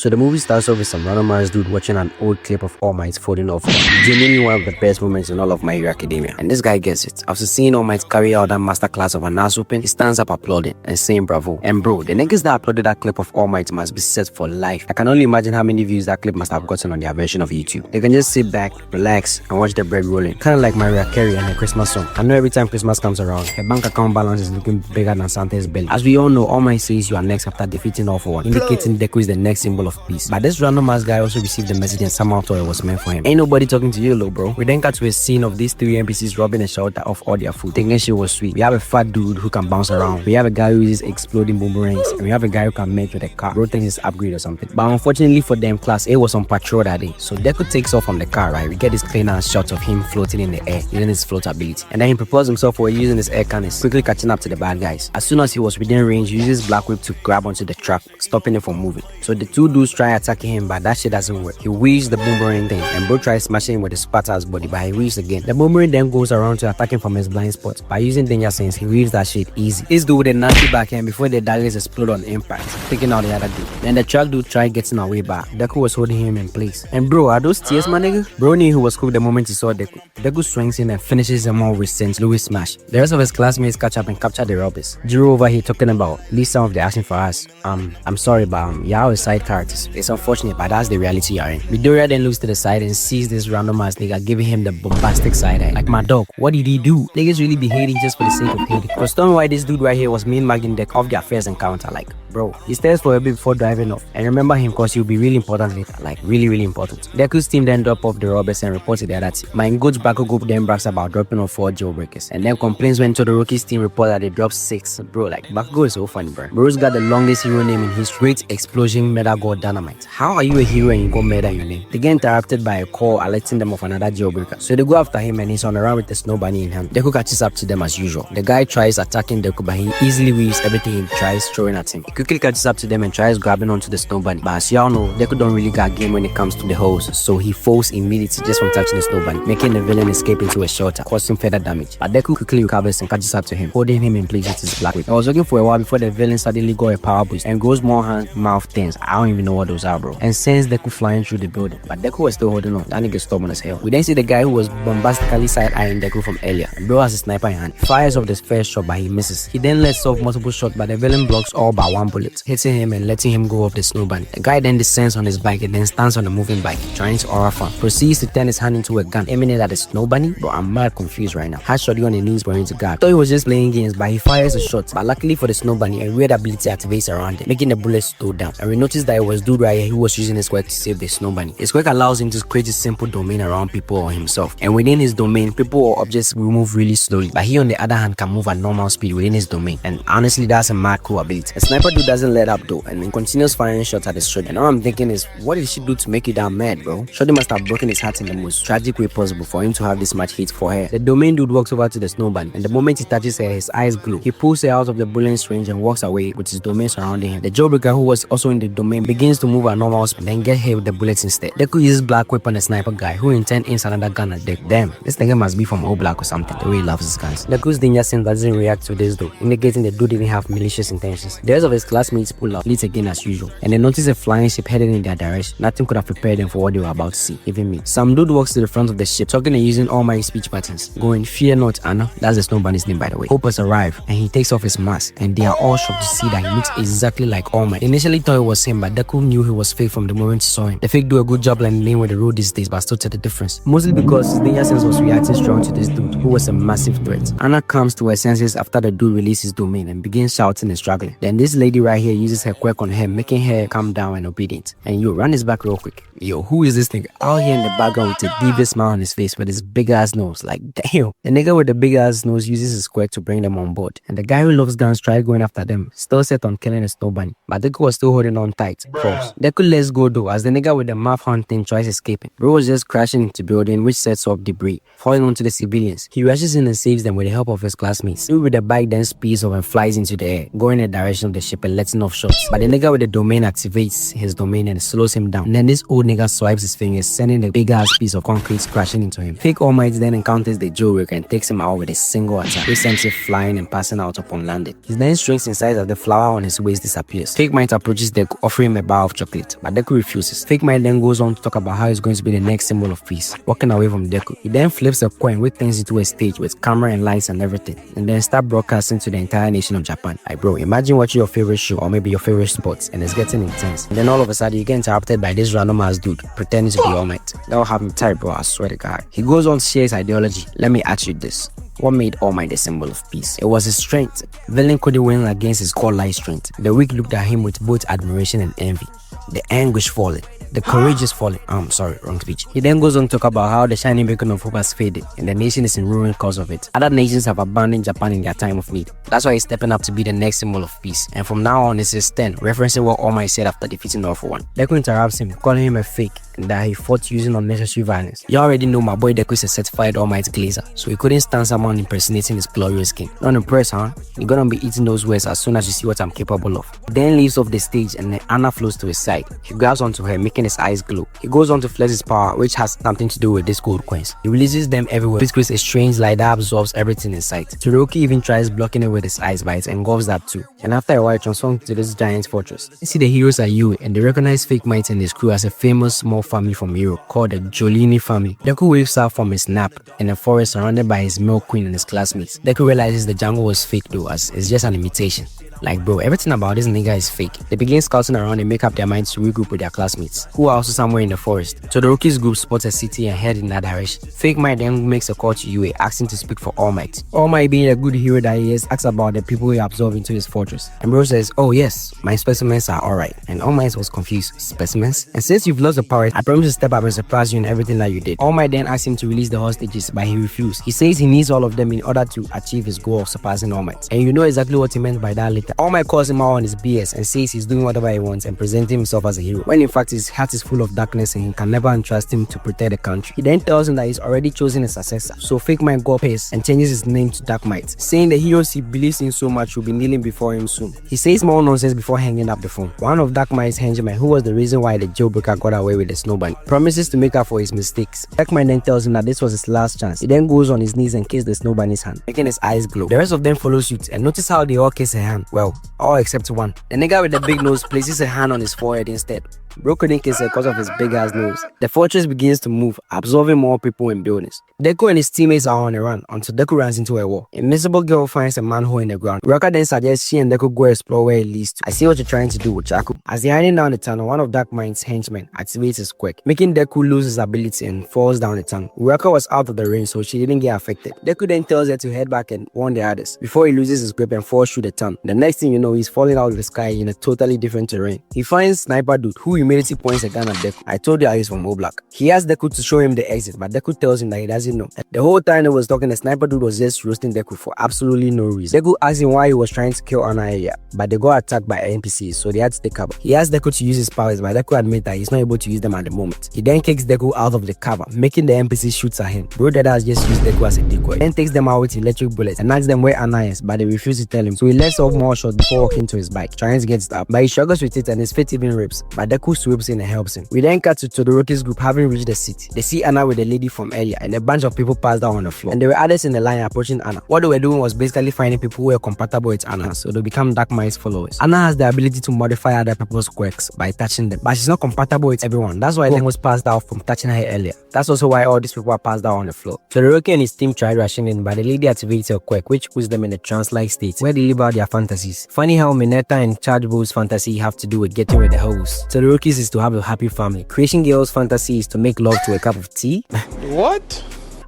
So the movie starts off with some randomized dude watching an old clip of All Might's folding off. Genuinely one of the best moments in all of My Hero Academia. And this guy gets it. After seeing All Might carry out that masterclass of an ass open, he stands up applauding and saying bravo. And bro, the niggas that uploaded that clip of All Might must be set for life. I can only imagine how many views that clip must have gotten on their version of YouTube. They can just sit back, relax, and watch the bread rolling. Kind of like Mariah Carey and her Christmas song. I know every time Christmas comes around, her bank account balance is looking bigger than Santa's belly. As we all know, All Might says you are next after defeating All For One, indicating Deku is the next symbol of peace. But this random ass guy also received the message and somehow thought it was meant for him. Ain't nobody talking to you, bro. We then cut to a scene of these three NPCs robbing a shelter of all their food, thinking shit was sweet. We have a fat dude who can bounce around. We have a guy who uses exploding boomerangs, and we have a guy who can mate with a car. Bro thinks it's upgrade or something. But unfortunately for them, Class A was on patrol that day. So Deku takes off from the car, right? We get this clean ass shot of him floating in the air, using his float ability. And then he propels himself for using his air cannons, quickly catching up to the bad guys. As soon as he was within range, he uses Black Whip to grab onto the truck, stopping it from moving. So the two dudes try attacking him, but that shit doesn't work. He weaves the boomerang thing, and bro tries smashing him with his spatter's body, but he weaves again. The boomerang then goes around to attack him from his blind spot. By using danger sense, he weaves that shit easy. This dude with a nasty backhand before the daggers explode on impact, taking out the other dude. Then the truck dude tried getting away back. Deku was holding him in place. And bro, are those tears, my nigga? Bro knew he was cool the moment he saw Deku. Deku swings in and finishes him off with St. Louis smash. The rest of his classmates catch up and capture the robbers. Jiro over here talking about leave some of the action for us. I'm sorry, but y'all are side characters. It's unfortunate, but that's the reality you're in. Midoriya then looks to the side and sees this random ass nigga giving him the bombastic side eye. Like, my dog, what did he do? Niggas really be hating just for the sake of hating. Cause tell me why this dude right here was mean mugging Deku off their first encounter. Like, bro, he stares for a bit before driving off. And remember him cause he'll be really important later. Like, really important. Deku's team then drop off the robbers and report to the other team. My Goat's Bakugo then brags about dropping off 4 jailbreakers. And then complains when Todoroki's team report that they dropped 6. Bro, like, Bakugo is so funny, bro. Bro's got the longest hero name in history. Great Explosion Meta God Dynamite. How are you a hero and you go murder your name? They get interrupted by a call alerting them of another jailbreaker. So they go after him and he's on around with the snow bunny in hand. Deku catches up to them as usual. The guy tries attacking Deku, but he easily weaves everything he tries throwing at him. He quickly catches up to them and tries grabbing onto the snow bunny. But as y'all know, Deku don't really got game when it comes to the hose, so he falls immediately just from touching the snow bunny, making the villain escape into a shelter, causing further damage. But Deku quickly recovers and catches up to him, holding him in place with his Black Whip. I was looking for a while before the villain suddenly got a power boost and grows more hand, mouth things. I don't even know what those are, bro. And sends Deku flying through the building. But Deku was still holding on. That nigga stubborn as hell. We then see the guy who was bombastically side-eyeing Deku from earlier. And bro has a sniper in hand. He fires off the first shot, but he misses. He then lets off multiple shots, but the villain blocks all but one bullet, hitting him and letting him go off the snow bunny. The guy then descends on his bike and then stands on the moving bike, trying to aura fun. Proceeds to turn his hand into a gun, aiming it at the snow bunny. Bro, I'm mad confused right now. Has Shorty on his knees wearing to guard. Thought he was just playing games, but he fires a shot. But luckily for the snow bunny, a weird ability activates around it, making the bullets slow down. And we noticed that it was dude right here who was using his quirk to save the snow bunny. His quirk allows him to create a simple domain around people or himself. And within his domain, people or objects will move really slowly. But he on the other hand can move at normal speed within his domain. And honestly, that's a mad cool ability. A sniper dude doesn't let up though, and then continues firing shots at his Shorty. And all I'm thinking is, what did she do to make you that mad, bro? Shorty must have broken his heart in the most tragic way possible for him to have this much hate for her. The domain dude walks over to the snow bunny, and the moment he touches her, his eyes glow. He pulls her out of the bullet's range and walks away with his domain surrounding him. The jailbreaker, who was also in the domain, begins to move at normal speed, then get hit with the bullets instead. Deku uses Black Whip on the sniper guy, who in turn aims another gun at Deku. Damn, this nigga must be from All Black or something, the way he loves his guns. Deku's danger sense doesn't react to this though, indicating the dude didn't have malicious intentions. The rest of his classmates pull up, leads again as usual, and they notice a flying ship headed in their direction. Nothing could have prepared them for what they were about to see, even me. Some dude walks to the front of the ship, talking and using all my speech patterns, going, "Fear not, Anna." That's the snow bunny's name, by the way. Hope has arrived, and he takes off his mask, and they are all shocked to see that he looks exactly like All Might. They initially thought it was him, but Deku knew he was fake from the moment he saw him. The fake do a good job blending with the road these days, but still tell the difference. Mostly because his danger sense was reacting strong to this dude, who was a massive threat. Anna comes to her senses after the dude releases his domain and begins shouting and struggling. Then this lady right here uses her quirk on her, making her calm down and obedient. And yo, run his back real quick. Yo, who is this nigga out here in the background with a devious smile on his face with his big ass nose? Like, damn. The nigga with the big ass nose uses his quirk to bring them on board. And the guy who loves guns tried going after them, still set on killing the snow bunny. But Deku was still holding on tight. False. Deku lets go though, as the nigga with the mouth hunting tries escaping. Bro was just crashing into building, which sets off debris, falling onto the civilians. He rushes in and saves them with the help of his classmates. Dude with the bike then speeds off and flies into the air, going in the direction of the ship up and letting off shots. But the nigga with the domain activates his domain and slows him down. And then this old nigga swipes his fingers, sending a big ass piece of concrete crashing into him. Fake All Might then encounters the jailbreaker and takes him out with a single attack, which sends him flying and passing out upon landing. He then shrinks in size as the flower on his waist disappears. Fake Might approaches Deku, offering him a bar of chocolate, but Deku refuses. Fake Might then goes on to talk about how he's going to be the next symbol of peace, walking away from Deku. He then flips a coin which turns into a stage with camera and lights and everything, and then start broadcasting to the entire nation of Japan. Like bro, imagine watching your favorite show or maybe your favorite sports and it's getting intense, and then all of a sudden you get interrupted by this random ass dude pretending to be All Might. That will have me tired, bro, I swear to God. He goes on to share his ideology. Let me ask you this. What made All Might a symbol of peace? It was his strength. Villain couldn't win against his core light strength. The weak looked at him with both admiration and envy. The anguish falling. The courage is falling. Sorry, wrong speech. He then goes on to talk about how the shining beacon of hope has faded and the nation is in ruin because of it. Other nations have abandoned Japan in their time of need. That's why he's stepping up to be the next symbol of peace. And from now on, it's his 10, referencing what All Might said after defeating All For One. Deku interrupts him, calling him a fake and that he fought using unnecessary violence. You already know my boy Deku is a certified All Might glazer, so he couldn't stand someone impersonating his glorious king. Not impressed, huh? You're gonna be eating those words as soon as you see what I'm capable of. Then leaves off the stage and then Anna flows to his side. He grabs onto her, making his eyes glow. He goes on to flex his power, which has something to do with these gold coins. He releases them everywhere, which creates a strange light that absorbs everything in sight. Todoroki even tries blocking it with his eyes, but it engulfs that too. And after a while, it transforms to this giant fortress. You see the heroes are Yui, and they recognize Fake Might and his crew as a famous small family from Europe called the Jolini family. Deku wakes up from his nap in a forest surrounded by his Milk Queen and his classmates. Deku realizes the jungle was fake though, as it's just an imitation. Like bro, everything about this nigga is fake. They begin scouting around and make up their minds to regroup with their classmates, who are also somewhere in the forest. Todoroki's group spots a city and head in that direction. Fake Might then makes a call to Yui, asking to speak for All Might. All Might, being a good hero that he is, asks about the people he absorbed into his fortress. And bro says, oh yes, my specimens are alright. And All Might was confused. Specimens? And since you've lost the power, I promise to step up and surprise you in everything that you did. All Might then asks him to release the hostages, but he refused. He says he needs all of them in order to achieve his goal of surpassing All Might. And you know exactly what he meant by that later. All Might calls him out on his BS and says he's doing whatever he wants and presenting himself as a hero, when in fact his heart is full of darkness and he can never entrust him to protect the country. He then tells him that he's already chosen a successor, so Fake Might got pissed and changes his name to Dark Might, saying the heroes he believes in so much will be kneeling before him soon. He says more nonsense before hanging up the phone. One of Dark Might's henchmen, who was the reason why the jailbreaker got away with the snow bunny, promises to make up for his mistakes. Dark Might then tells him that this was his last chance. He then goes on his knees and kisses the snow bunny's hand, making his eyes glow. The rest of them follow suit and notice how they all kiss her hand. Well, all except one. The nigga with the big nose places a hand on his forehead instead. Bro couldn't kiss her because of his big ass nose. The fortress begins to move, absorbing more people and buildings. Deku and his teammates are on a run until Deku runs into a wall. Invisible girl finds a manhole in the ground. Ruka then suggests she and Deku go explore where it leads to. I see what you're trying to do with Chaku. As they're hiding down the tunnel, one of Dark Might's henchmen activates his quirk, making Deku lose his ability and falls down the tunnel. Ruka was out of the range, so she didn't get affected. Deku then tells her to head back and warn the others before he loses his grip and falls through the tunnel. The next thing you know, he's falling out of the sky in a totally different terrain. He finds Sniper Dude, who immediately points a gun at Deku. I told you I was from O-Block. He asks Deku to show him the exit, but Deku tells him that he doesn't know. The whole time he was talking, the Sniper Dude was just roasting Deku for absolutely no reason. Deku asks him why he was trying to kill Anna area, but they got attacked by NPCs, so they had to take cover. He asks Deku to use his powers, but Deku admits that he's not able to use them at the moment. He then kicks Deku out of the cover, making the NPC shoots at him. Bro Dada has just used Deku as a decoy, then takes them out with electric bullets and asks them where Anna is, but they refuse to tell him, so he lets off more shots before walking to his bike, trying to get it up, but he struggles with it and his feet even rips, but Deku swoops in and helps him. We then cut to Todoroki's group having reached the city. They see Anna with the lady from earlier and a bunch of people passed down on the floor, and there were others in the line approaching Anna. What they were doing was basically finding people who were compatible with Anna, so they become Dark Might's followers. Anna has the ability to modify other people's quirks by touching them, but she's not compatible with everyone. That's why they was passed out from touching her earlier. That's also why all these people are passed out on the floor. Todoroki and his team tried rushing in, but the lady activates her quirk, which puts them in a trance-like state where they live out their fantasies. Funny how Mineta and Chargebow's fantasy have to do with getting with the host. Todoroki's is to have a happy family. Creation Girl's fantasy is to make love to a cup of tea. What?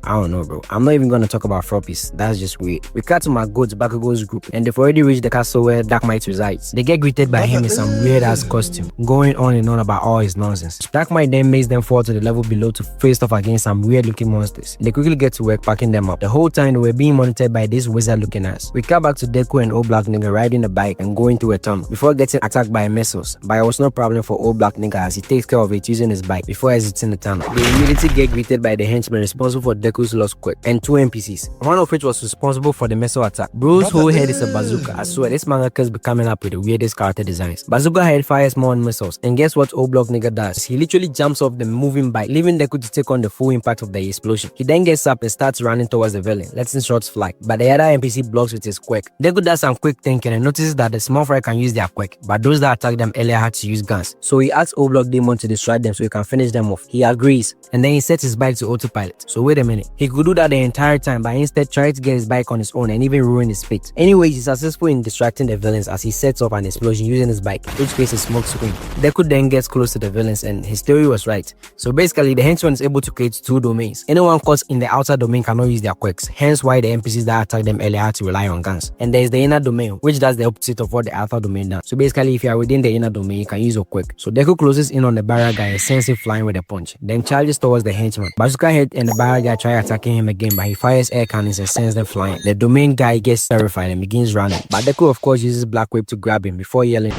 I don't know, bro. I'm not even gonna talk about Froppies. That's just weird. We cut to Mago's Bakugo's group, and they've already reached the castle where Dark Might resides. They get greeted by him in some weird ass costume, going on and on about all his nonsense. Dark Might then makes them fall to the level below to face off against some weird looking monsters. They quickly get to work packing them up. The whole time they were being monitored by this wizard looking ass. We cut back to Deku and Old Black Nigga riding a bike and going through a tunnel before getting attacked by missiles. But it was no problem for Old Black Nigga as he takes care of it using his bike before exiting the tunnel. They immediately get greeted by the henchman responsible for Deku Deku's lost quick, and 2 NPCs, one of which was responsible for the missile attack. Bro's whole head is a bazooka. I swear this mangaka's be coming up with the weirdest character designs. Bazooka head fires more missiles, and guess what old block nigga does? He literally jumps off the moving bike, leaving Deku to take on the full impact of the explosion. He then gets up and starts running towards the villain, letting shots fly, but the other NPC blocks with his quick. Deku does some quick thinking and notices that the small fry can use their quick, but those that attacked them earlier had to use guns. So he asks old block demon to destroy them so he can finish them off. He agrees, and then he sets his bike to autopilot. So wait a minute, he could do that the entire time, but instead tried to get his bike on his own and even ruin his fate. Anyway, he's successful in distracting the villains as he sets off an explosion using his bike, which creates a smoke screen. Deku then gets close to the villains and his theory was right. So basically, the henchman is able to create 2 domains. Anyone caught in the outer domain cannot use their quirks, hence why the NPCs that attacked them earlier had to rely on guns. And there is the inner domain, which does the opposite of what the outer domain does. So basically, if you are within the inner domain, you can use your quirk. So Deku closes in on the barrier guy and sends him flying with a punch, then charges towards the henchman. Bazooka head and the barrier guy try attacking him again, but he fires air cannons and sends them flying. The domain guy gets terrified and begins running, but Deku of course uses Black Whip to grab him before yelling,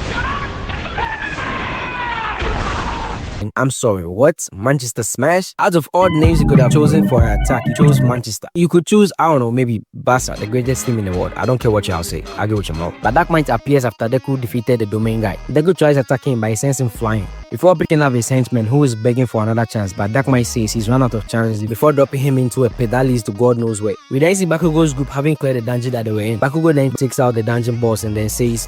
"I'm sorry, what? Manchester Smash?" Out of all the names you could have chosen for an attack, you chose Manchester. You could choose, I don't know, maybe Barca, the greatest team in the world. I don't care what y'all say, argue with your mouth. But Dark Might appears after Deku defeated the domain guy. Deku tries attacking him, but he sends him flying. Before picking up his henchman, who is begging for another chance, but Dark Might says he's run out of chances before dropping him into a pit that leads to God knows where. We then see Bakugo's group having cleared the dungeon that they were in. Bakugo then takes out the dungeon boss and then says,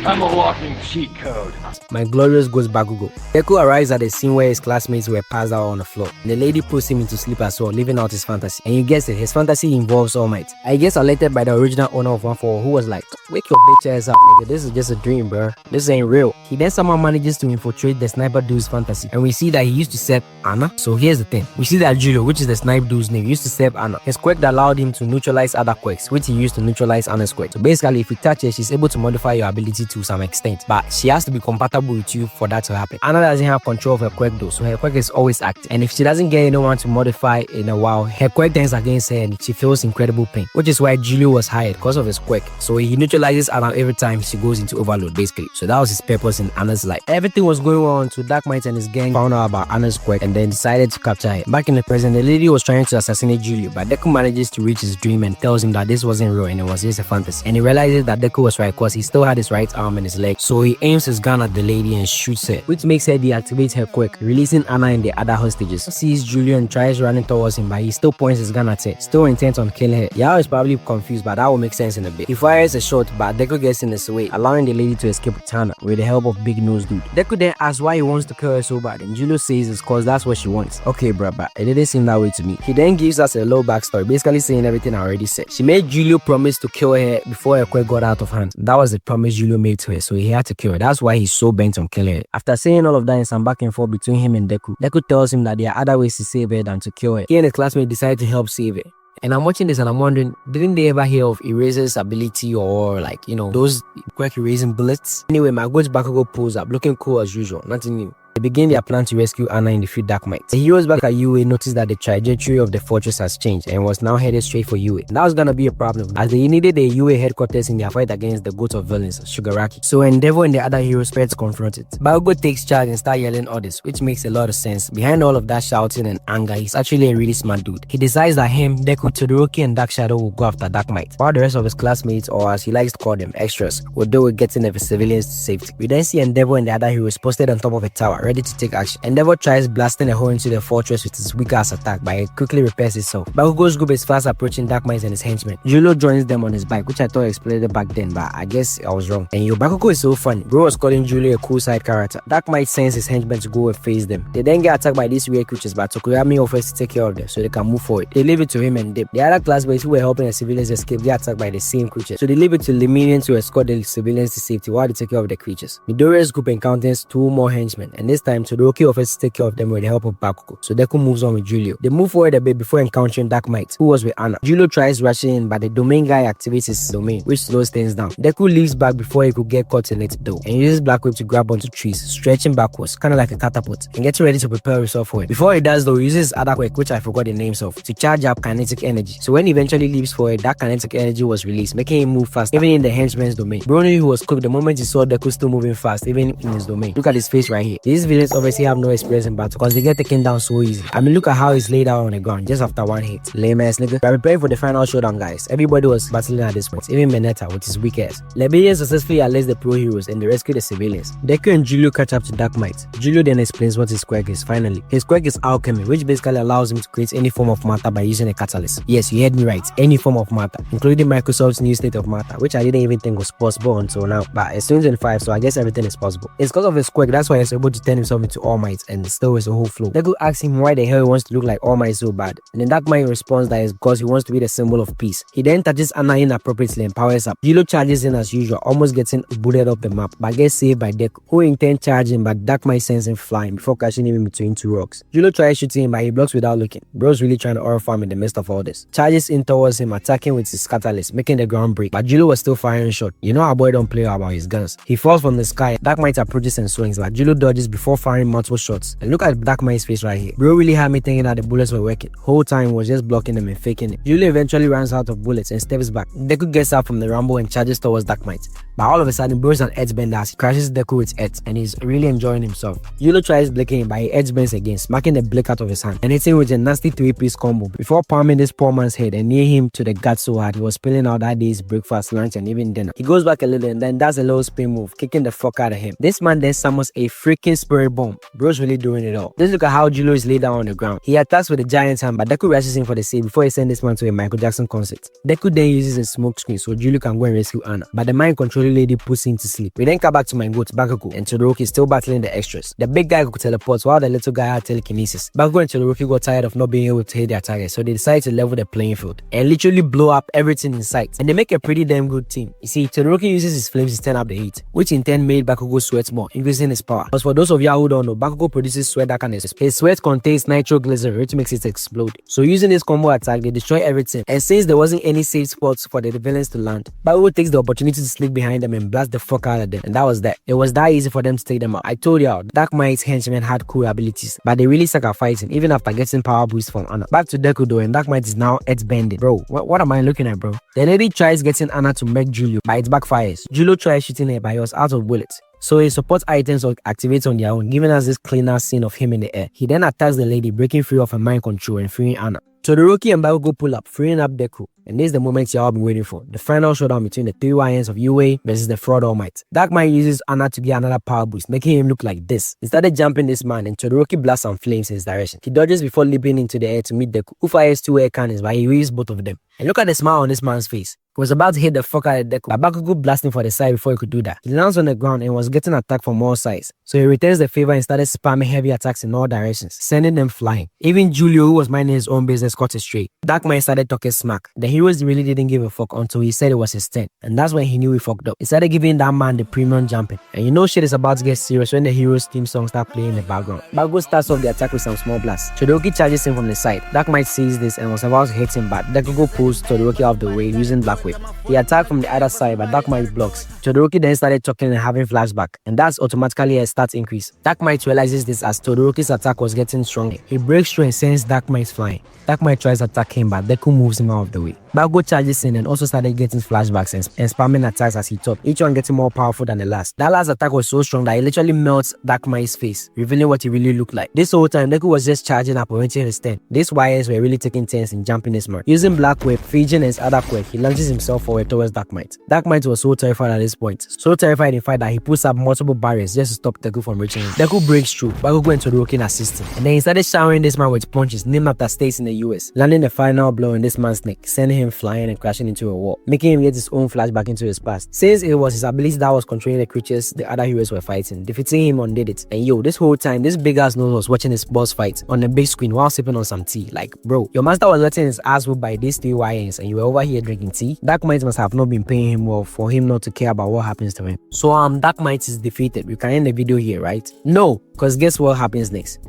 "I'm a walking cheat code." "My glorious ghost Bakugo." Deku arrives at the scene where his classmates were passed out on the floor. The lady puts him into sleep as well, leaving out his fantasy. And you guessed it, his fantasy involves All Might. I guess alerted by the original owner of 1-4, who was like, "Wake your bitch ass up, nigga. This is just a dream, bro. This ain't real." He then somehow manages to infiltrate the sniper dude's fantasy. And we see that he used to serve Anna. So here's the thing. We see that Julio, which is the sniper dude's name, used to serve Anna. His quirk that allowed him to neutralize other quirks, which he used to neutralize Anna's quirk. So basically, if you touch her, she's able to modify your ability to some extent. But she has to be compatible with you for that to happen. Anna doesn't have control of her quirk though, so her quirk is always active. And if she doesn't get anyone to modify in a while, her quirk turns against her and she feels incredible pain. Which is why Julio was hired, because of his quirk. So he neutralizes Anna every time she goes into overload, basically. So that was his purpose in Anna's life. Everything was going on until Dark Might and his gang found out about Anna's quirk and then decided to capture her. Back in the present, the lady was trying to assassinate Julio, but Deku manages to reach his dream and tells him that this wasn't real and it was just a fantasy. And he realizes that Deku was right because he still had his right arm and his leg. So he aims his gun at the lady and shoots her, which makes her deactivate her quirk, releasing Anna and the other hostages. He sees Julio and tries running towards him, but he still points his gun at her, still intent on killing her. Yao is probably confused, but that will make sense in a bit. He fires a shot, but Deku gets in his way, allowing the lady to escape with Hana with the help of Big Nose Dude. Deku then asks why he wants to kill her so bad, and Julio says it's cause that's what she wants. Okay bruh, but it didn't seem that way to me. He then gives us a low backstory, basically saying everything I already said. She made Julio promise to kill her before her quirk got out of hand. That was the promise Julio made to her, so he had to kill her. That's why he's so bent on killing her. After saying all of that in some back and forth between him and Deku, Deku tells him that there are other ways to save her than to kill her. He and his classmate decide to help save her. And I'm watching this and I'm wondering, didn't they ever hear of Eraser's ability or like, you know, those quirk erasing bullets? Anyway, my good Bakugo pulls up, looking cool as usual, nothing new. They begin their plan to rescue Anna and defeat Dark Might. The heroes back at UA noticed that the trajectory of the fortress has changed and was now headed straight for UA. That was gonna be a problem as they needed the UA headquarters in their fight against the goat of villains, Shigaraki. So Endeavor and the other heroes spread to confront it. Bakugo takes charge and starts yelling orders, which makes a lot of sense. Behind all of that shouting and anger, he's actually a really smart dude. He decides that him, Deku, Todoroki, and Dark Shadow will go after Dark Might, while the rest of his classmates, or as he likes to call them, extras, will deal with getting the civilians to safety. We then see Endeavor and the other heroes posted on top of a tower, ready to take action. Endeavor tries blasting a hole into the fortress with his weak-ass attack, but it quickly repairs itself. Bakugo's group is fast approaching Dark Might and his henchmen. Julio joins them on his bike, which I thought exploded back then, but I guess I was wrong. And yo, Bakugo is so funny. Bro was calling Julio a cool side character. Dark Might sends his henchmen to go and face them. They then get attacked by these weird creatures, but Tokuyami offers to take care of them so they can move forward. They leave it to him and dip. The other classmates who were helping the civilians escape get attacked by the same creatures, so they leave it to Lemurian to escort the civilians to safety while they take care of the creatures. Midoriya's group encounters 2 more henchmen, and this time Todoroki offers to take care of them with the help of Bakugo. So Deku moves on with Julio. They move forward a bit before encountering Dark Might, who was with Anna. Julio tries rushing in, but the domain guy activates his domain, which slows things down. Deku leaves back before he could get caught in it though, and uses Black Whip to grab onto trees, stretching backwards, kinda like a catapult, and getting ready to prepare himself for it. Before he does though, he uses his other quirk, which I forgot the names of, to charge up kinetic energy. So when he eventually leaves for it, that kinetic energy was released, making him move fast, even in the henchman's domain. Bro knew he was cooked the moment he saw Deku still moving fast, even in his domain. Look at his face right here. This is These villains obviously have no experience in battle because they get taken down so easy. I mean, look at how he's laid out on the ground just after one hit. Lame ass nigga. We are preparing for the final showdown, guys. Everybody was battling at this point, even Menetta with his weak ass. Liberian successfully arrests the pro heroes and they rescue the civilians. Deku and Julio catch up to Dark Might. Julio then explains what his quirk is finally. His quirk is alchemy, which basically allows him to create any form of matter by using a catalyst. Yes, you heard me right, any form of matter, including Microsoft's new state of matter, which I didn't even think was possible until now. But it's 2025, so I guess everything is possible. It's because of his quirk, that's why he's able to turn himself into All Might and still is a whole flow. Deku asks him why the hell he wants to look like All Might so bad, and then Dark Might responds that it's because he wants to be the symbol of peace. He then touches Anna inappropriately and powers up. Julio charges in as usual, almost getting booted off the map, but gets saved by Deku, who in turn charges him, but Dark Might sends him flying before crashing him in between two rocks. Julio tries shooting him, but he blocks without looking. Bro's really trying to aura farm in the midst of all this. Charges in towards him, attacking with his catalyst, making the ground break, but Julio was still firing shot. You know our boy don't play about his guns. He falls from the sky. Dark Might approaches and swings, but Julio dodges before firing multiple shots. And look at Dark Might's face right here. Bro really had me thinking that the bullets were working. Whole time was just blocking them and faking it. Julio eventually runs out of bullets and steps back. Deku gets out from the rumble and charges towards Dark Might. But all of a sudden, Bro's an edge bender as he crashes Deku with Edge and he's really enjoying himself. Julio tries blinking him, but he edge bends again, smacking the blick out of his hand and hitting with a nasty 3-piece combo before palming this poor man's head and near him to the gut so hard he was spilling out that day's breakfast, lunch, and even dinner. He goes back a little and then does a little spin move, kicking the fuck out of him. This man then summons a freaking spirit bomb. Bro's really doing it all. Just look at how Julio is laid down on the ground. He attacks with a giant hand, but Deku rushes in for the save before he sends this man to a Michael Jackson concert. Deku then uses a smoke screen so Julio can go and rescue Anna, but the mind controlling lady puts him to sleep. We then come back to my goat Bakugo and Todoroki still battling the extras. The big guy could teleport while the little guy had telekinesis. Bakugo and Todoroki got tired of not being able to hit their targets, so they decided to level the playing field and literally blow up everything in sight. And they make a pretty damn good team. You see, Todoroki uses his flames to turn up the heat, which in turn made Bakugo sweat more, increasing his power. But for those of y'all who don't know, Bakugo produces sweat that can explode. His sweat contains nitroglycerin, which makes it explode. So using this combo attack, they destroy everything. And since there wasn't any safe spots for the villains to land, Bakugo takes the opportunity to sneak behind them and blast the fuck out of them. And that was that. It was that easy for them to take them out. I told y'all, Dark Might's henchmen had cool abilities, but they really suck at fighting, even after getting power boost from Anna. Back to Deku though, and Dark Might is now edge bending. Bro, what am I looking at, bro? The lady tries getting Anna to make Julio, but it backfires. Julio tries shooting her, but he was out of bullets. So his support items activate on their own, giving us this cleaner scene of him in the air. He then attacks the lady, breaking free of her mind control and freeing Anna. Todoroki and Bakugo pull up, freeing up Deku. And this is the moment y'all been waiting for. The final showdown between the three YNs of UA versus the fraud All Might. Dark Might uses Anna to get another power boost, making him look like this. He started jumping this man and Todoroki blasts some flames in his direction. He dodges before leaping into the air to meet Deku, who fires 2 air cannons, but he weaves both of them. And look at the smile on this man's face. He was about to hit the fuck out of Deku, but Bakugo blasting for the side before he could do that. He lands on the ground and was getting attacked from all sides. So he returns the favor and started spamming heavy attacks in all directions, sending them flying. Even Julio, who was minding his own business, caught it straight. Dark Might started talking smack. The heroes really didn't give a fuck until he said it was his turn. And that's when he knew he fucked up. He started giving that man the premium jumping. And you know shit is about to get serious when the hero's theme song start playing in the background. Bakugo starts off the attack with some small blasts. Todoroki charges him from the side. Dark Might sees this and was about to hit him, but Bakugo pulls Todoroki out of the way using Black Whip. He attacked from the other side, but Dark Might blocks. Todoroki then started talking and having flashback, and that's automatically a stat increase. Dark Might realizes this as Todoroki's attack was getting stronger. He breaks through and sends Dark Might flying. Dark Might tries to attack him, but Deku moves him out of the way. Bakugo charges in and also started getting flashbacks and spamming attacks as he thought, each one getting more powerful than the last. That last attack was so strong that it literally melts Dark Might's face, revealing what he really looked like. This whole time, Deku was just charging up, awaiting his turn. These wires were really taking turns in jumping this man. Using Black Whip, Fijian and his other quirk, he launches himself forward towards Dark Might. Dark Might was so terrified at this point, so terrified in fact that he puts up multiple barriers just to stop Deku from reaching him. Deku breaks through, Bakugo and Todoroki assist him, and then he started showering this man with punches named after states in the US, landing the final blow in this man's neck, sending him flying and crashing into a wall, making him get his own flashback into his past. Since it was his ability that was controlling the creatures the other heroes were fighting, defeating him undid it. And yo, this whole time, this big ass nose was watching his boss fight on the big screen while sipping on some tea. Like, bro, your master was letting his ass whoop by these 3 YNs and you were over here drinking tea? Dark Might must have not been paying him well for him not to care about what happens to him. So Dark Might is defeated. We can end the video here, right? No, because guess what happens next?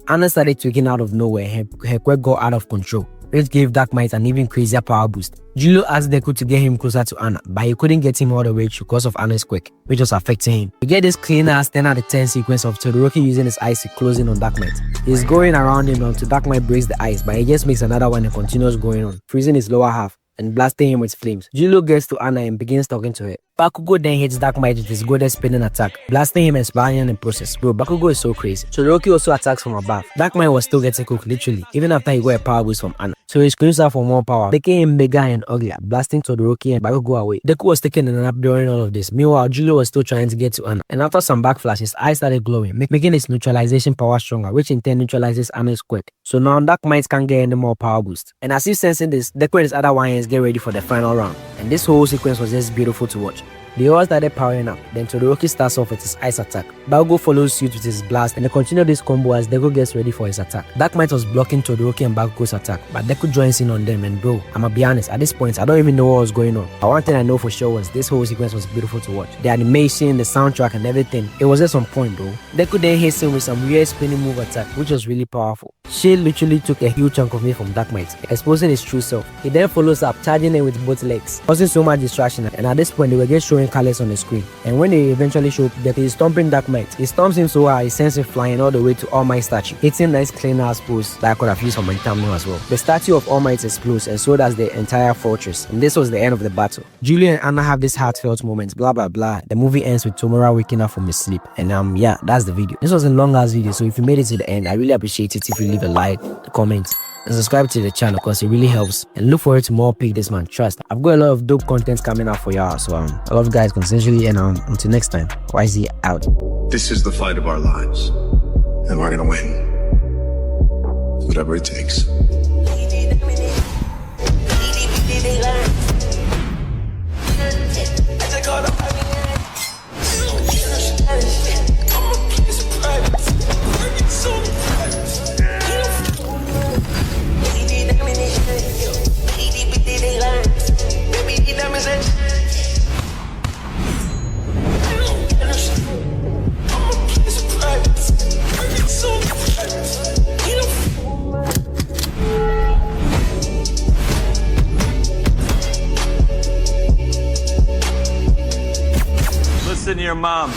Anna started tweaking out of nowhere. Her quirk got out of control, which gave Dark Might an even crazier power boost. Julio asked Deku to get him closer to Anna, but he couldn't get him all the way through because of Anna's quirk, which was affecting him. We get this clean ass 10 out of 10 sequence of Todoroki using his ice to closing on Dark Might. He's going around him until Dark Might breaks the ice, but he just makes another one and continues going on, freezing his lower half and blasting him with flames. Julio gets to Anna and begins talking to her. Bakugo then hits Dark Might with his golden spinning attack, blasting him and spiraling in the process. Bro, Bakugo is so crazy. Todoroki also attacks from above. Dark Might was still getting cooked literally, even after he got a power boost from Anna. So he screams out for more power, making him bigger and uglier, blasting Todoroki and Bakugo away. Deku was taking a nap during all of this. Meanwhile, Julio was still trying to get to Anna. And after some backflash, his eyes started glowing, making his neutralization power stronger, which in turn neutralizes Anna's quirk. So now Dark Might can't get any more power boost. And as if sensing this, Deku and his other Wayans get ready for the final round. And this whole sequence was just beautiful to watch. They all started powering up, then Todoroki starts off with his ice attack. Bakugo follows suit with his blast, and they continue this combo as Deku gets ready for his attack. Dark Might was blocking Todoroki and Bakugo's attack, but Deku joins in on them, and bro, I'ma be honest, at this point, I don't even know what was going on. But one thing I know for sure was this whole sequence was beautiful to watch. The animation, the soundtrack, and everything, it was just on point, bro. Deku then hits him with some weird spinning move attack, which was really powerful. Shade literally took a huge chunk of meat from Dark Might, exposing his true self. He then follows up, charging him with both legs, causing so much distraction, and at this point, they were just showing colors on the screen. And when they eventually show that he's stomping Dark Might, he stomps him so hard he sends him flying all the way to All Might's statue, hitting nice clean ass pose that I could have used for my thumbnail as well. The statue of All Might explodes, and so does the entire fortress, and this was the end of the battle. Julia and Anna have this heartfelt moment, blah blah blah. The movie ends with Tomura waking up from his sleep, and yeah, that's the video. This was a long ass video, so if you made it to the end, I really appreciate it if you leave a like, a comment, and subscribe to the channel because it really helps. And look forward to more Pick This Man. Trust, I've got a lot of dope content coming out for y'all. So I love you guys consensually, and until next time, YZ out. This is the fight of our lives, and we're gonna win. Whatever it takes. Listen to your mom.